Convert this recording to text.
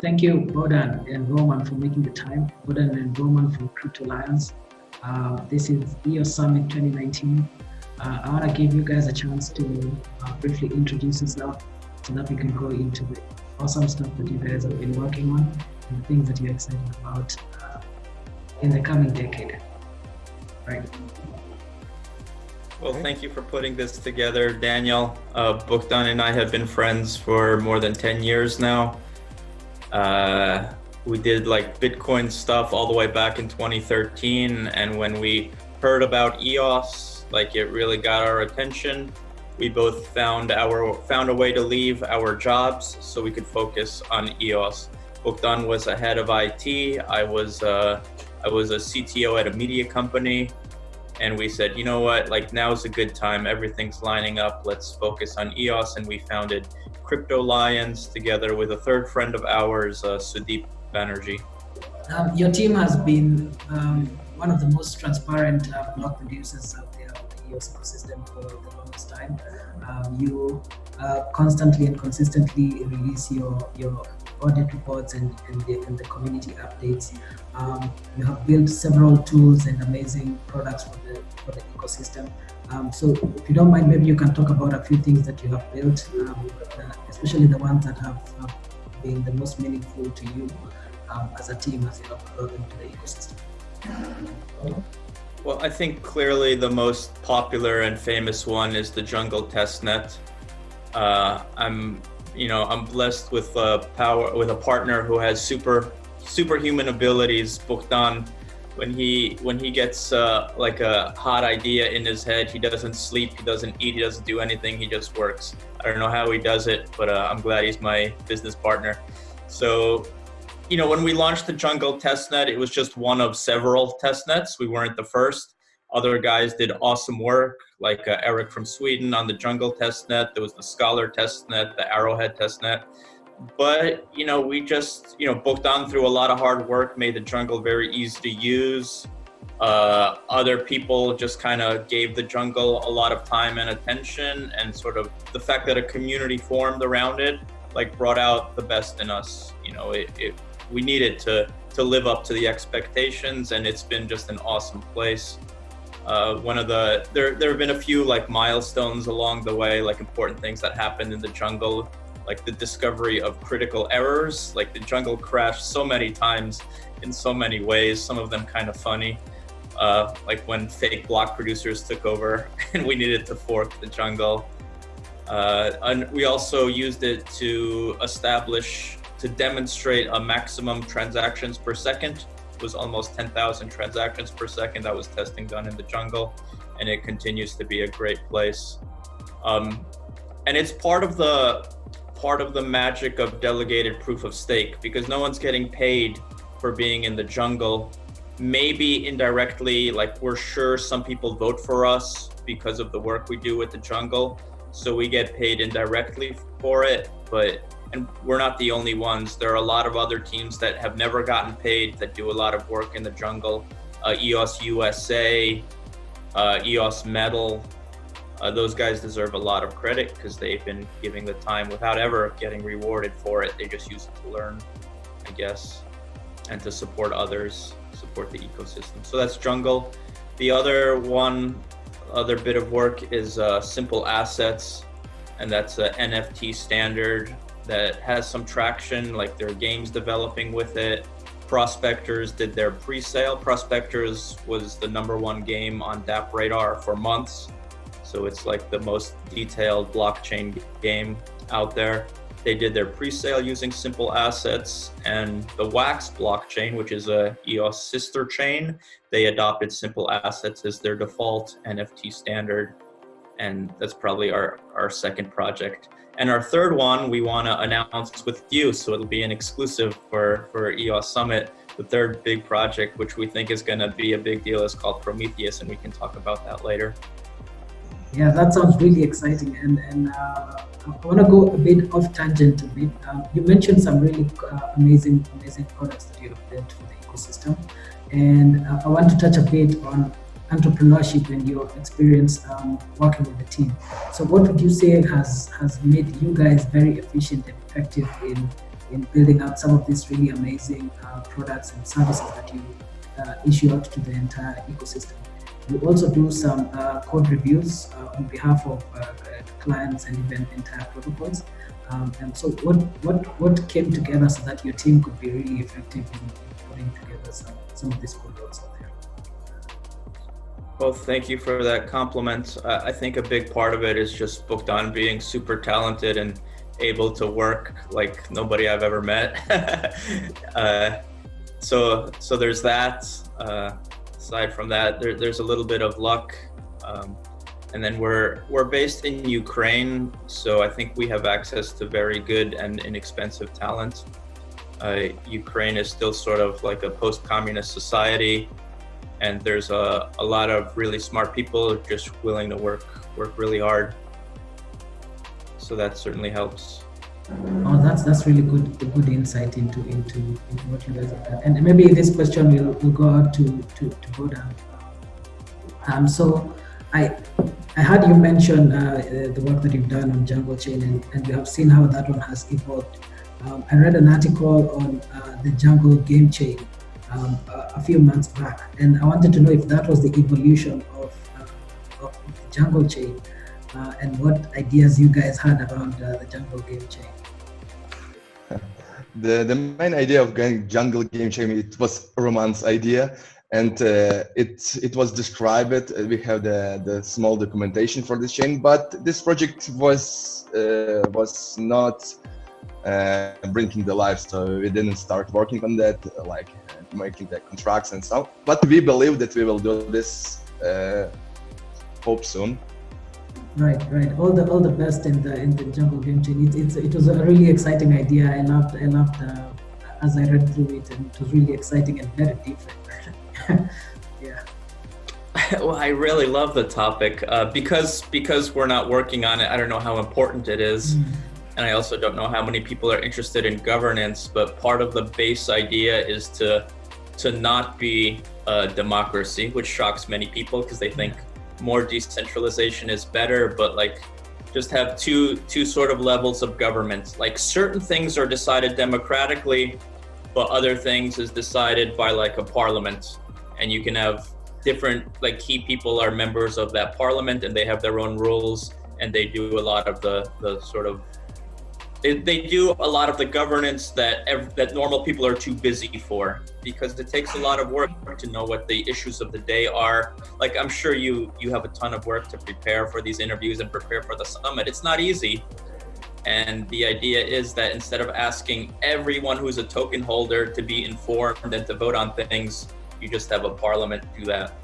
thank you, Bodan and Roman, for making the time. Bodan and Roman from Crypto Lions. This is EOS Summit 2019. I want to give you guys a chance to briefly introduce yourself so that we can go into the awesome stuff that you guys have been working on and the things that you're excited about in the coming decade. Right. Well, thank you for putting this together, Daniel. Bogdan and I have been friends for more than 10 years now. We did like Bitcoin stuff all the way back in 2013, and when we heard about EOS, like it really got our attention. We both found a way to leave our jobs so we could focus on EOS. Bogdan was a head of IT. I was a CTO at a media company. And we said, you know what, like now's a good time. Everything's lining up. Let's focus on EOS. And we founded Crypto Lions together with a third friend of ours, Sudeep Banerjee. Your team has been one of the most transparent block producers of the EOS ecosystem for the longest time. You constantly and consistently release your audit reports and the community updates. You have built several tools and amazing products for the ecosystem. So if you don't mind, maybe you can talk about a few things that you have built, especially the ones that have been the most meaningful to you as a team as you have brought into the ecosystem. Well, I think clearly the most popular and famous one is the Jungle testnet. I'm blessed with a partner who has superhuman abilities. Bogdan, when he gets like a hot idea in his head, he doesn't sleep, he doesn't eat, he doesn't do anything, he just works. I don't know how he does it, but I'm glad he's my business partner. So, when we launched the Jungle testnet, it was just one of several testnets. We weren't the first. Other guys did awesome work, like Eric from Sweden on the Jungle testnet. There was the Scholar testnet, the Arrowhead testnet. But, we just, Bogdan through a lot of hard work, made the Jungle very easy to use. Other people just kind of gave the Jungle a lot of time and attention, and sort of the fact that a community formed around it, like brought out the best in us. We needed to live up to the expectations, and it's been just an awesome place. There have been a few like milestones along the way, like important things that happened in the Jungle, like the discovery of critical errors. Like the Jungle crashed so many times in so many ways, some of them kind of funny, like when fake block producers took over and we needed to fork the Jungle. And we also used it to demonstrate a maximum transactions per second. It was almost 10,000 transactions per second. That was testing done in the Jungle, and it continues to be a great place. And it's part of the magic of delegated proof of stake, because no one's getting paid for being in the Jungle. Maybe indirectly, like we're sure some people vote for us because of the work we do with the Jungle, so we get paid indirectly for it, and we're not the only ones. There are a lot of other teams that have never gotten paid that do a lot of work in the Jungle. EOS USA, EOS Metal, those guys deserve a lot of credit because they've been giving the time without ever getting rewarded for it. They just use it to learn, I guess, and to support others, support the ecosystem. So that's Jungle. The other bit of work is Simple Assets, and that's an NFT standard that has some traction, like there are games developing with it. Prospectors did their pre-sale. Prospectors was the #1 game on DApp Radar for months. So it's like the most detailed blockchain game out there. They did their pre-sale using Simple Assets, and the Wax blockchain, which is a EOS sister chain, they adopted Simple Assets as their default NFT standard. And that's probably our second project. And our third one, we want to announce with you, so it'll be an exclusive for EOS Summit. The third big project, which we think is going to be a big deal, is called Prometheus, and we can talk about that later. Yeah, that sounds really exciting. And I want to go a bit off tangent a bit. You mentioned some really amazing products that you have built for the ecosystem. And I want to touch a bit on entrepreneurship and your experience working with the team. So what would you say has made you guys very efficient and effective in in building out some of these really amazing products and services that you issue out to the entire ecosystem. You also do some code reviews on behalf of clients and even entire protocols. And so what came together so that your team could be really effective in putting together some of these code works out there? Well, thank you for that compliment. I think a big part of it is just Bogdan being super talented and able to work like nobody I've ever met. So there's that. Aside from that, there's a little bit of luck. And then we're based in Ukraine, so I think we have access to very good and inexpensive talent. Ukraine is still sort of like a post-communist society, and there's a lot of really smart people just willing to work really hard. So that certainly helps. Oh, that's really good insight into what you guys have done. And maybe this question will go out to Bogdan. So I heard you mention the work that you've done on Jungle Chain, and we have seen how that one has evolved. I read an article on the Jungle Game Chain a few months back, and I wanted to know if that was the evolution of the Jungle Chain, and what ideas you guys had around the Jungle Game Chain. The main idea of Jungle Game Chain, it was Roman's idea. And it was described. We have the small documentation for this chain, but this project was not bringing the life, so we didn't start working on that, like making the contracts and stuff. But we believe that we will do this. Hope soon. Right. All the best in the Jungle Game Chain. It was a really exciting idea. I loved as I read through it, and it was really exciting and very different. Yeah. Well, I really love the topic because we're not working on it. I don't know how important it is, and I also don't know how many people are interested in governance. But part of the base idea is to not be a democracy, which shocks many people because they think more decentralization is better. But like, just have two sort of levels of government. Like certain things are decided democratically, but other things is decided by like a parliament. And you can have different, like key people are members of that parliament and they have their own rules, and they do a lot of the sort of, they do a lot of the governance that normal people are too busy for, because it takes a lot of work to know what the issues of the day are. Like I'm sure you have a ton of work to prepare for these interviews and prepare for the summit. It's not easy. And the idea is that instead of asking everyone who's a token holder to be informed and to vote on things, you just have a parliament do that.